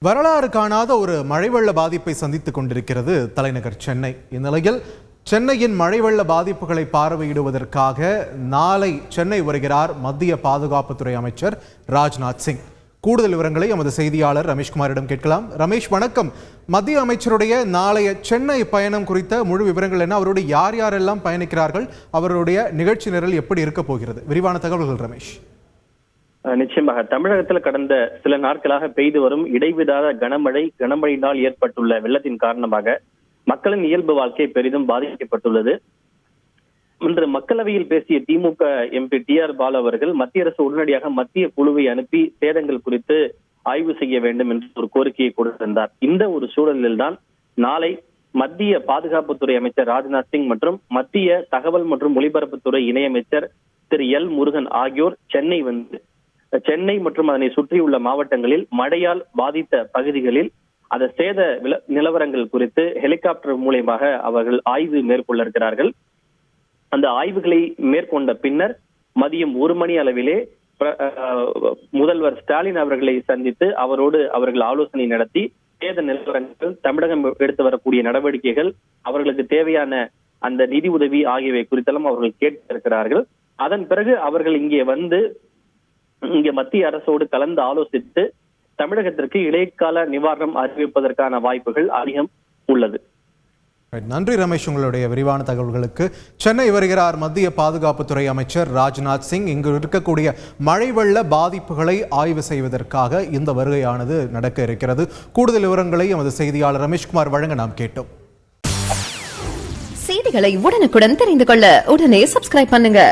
வரலாறு காணாத ஒரு மழை வெள்ள பாதிப்பை சந்தித்துக் கொண்டிருக்கிறது தலைநகர் சென்னை. இந்நிலையில் சென்னையின் மழை வெள்ள பாதிப்புகளை பார்வையிடுவதற்காக நாளை சென்னை வருகிறார் மத்திய பாதுகாப்புத்துறை அமைச்சர் ராஜ்நாத் சிங். கூடுதல் விவரங்களை எமது செய்தியாளர் ரமேஷ்குமாரிடம் கேட்கலாம். ரமேஷ், வணக்கம். மத்திய அமைச்சருடைய நாளைய சென்னை பயணம் குறித்த முழு விவரங்கள் என்ன? அவருடைய யார் யாரெல்லாம் பயணிக்கிறார்கள்? அவருடைய நிகழ்ச்சி நிரல் எப்படி இருக்க போகிறது? விரிவான தகவல்கள் ரமேஷ். நிச்சயமாக தமிழகத்தில் கடந்த சில நாட்களாக பெய்து வரும் இடைவிடாத கனமழையினால் ஏற்பட்டுள்ள வெள்ளத்தின் காரணமாக மக்களின் இயல்பு வாழ்க்கை பெரிதும் பாதிக்கப்பட்டுள்ளது. இன்று மக்களவையில் பேசிய திமுக எம்பி TR பாலு அவர்கள் மத்திய அரசு உடனடியாக மத்திய குழுவை அனுப்பி சேதங்கள் குறித்து ஆய்வு செய்ய வேண்டும் என்று ஒரு கோரிக்கையை கொடுத்திருந்தார். இந்த ஒரு சூழலில்தான் நாளை மத்திய பாதுகாப்புத்துறை அமைச்சர் ராஜ்நாத் சிங் மற்றும் மத்திய தகவல் மற்றும் ஒலிபரப்புத்துறை இணையமைச்சர் திரு L. முருகன் ஆகியோர் சென்னை மற்றும் அதனை சுற்றியுள்ள மாவட்டங்களில் மழையால் பாதித்த பகுதிகளில் அந்த சேத நிலவரங்கள் குறித்து ஹெலிகாப்டர் மூலமாக அவர்கள் ஆய்வு மேற்கொள்ள இருக்கிறார்கள். அந்த ஆய்வுகளை மேற்கொண்ட பின்னர் மதியம் 1 மணி அளவிலே முதல்வர் ஸ்டாலின் அவர்களை சந்தித்து அவர்கள் ஆலோசனை நடத்தி சேத நிலவரங்கள், தமிழகம் எடுத்து வரக்கூடிய நடவடிக்கைகள், அவர்களுக்கு தேவையான அந்த நிதி உதவி ஆகியவை குறித்தெல்லாம் அவர்கள் கேட்டிருக்கிறார்கள். அதன் பிறகு அவர்கள் இங்கே மத்திய அரசோடு கலந்து ஆலோசித்து தமிழகத்திற்கு இடைக்கால நிவாரணம் அறிவிப்பதற்கான வாய்ப்புகள் அதிகம் உள்ளது. நன்றி ரமேஷ், உங்களுடைய விரிவான தகவல்களுக்கு. சென்னை வருகிறார் மத்திய பாதுகாப்புத்துறை அமைச்சர் ராஜ்நாத் சிங். இங்கு இருக்கக்கூடிய மழை வெள்ள பாதிப்புகளை ஆய்வு செய்வதற்காக இந்த வருகையானது நடக்க இருக்கிறது. கூடுதல் விவரங்களை எமது செய்தியாளர் ரமேஷ்குமார் வழங்க நாம் கேட்டோம். செய்திகளை உடனுக்குடன் தெரிந்து கொள்ள உடனே சப்ஸ்கிரைப் பண்ணுங்க.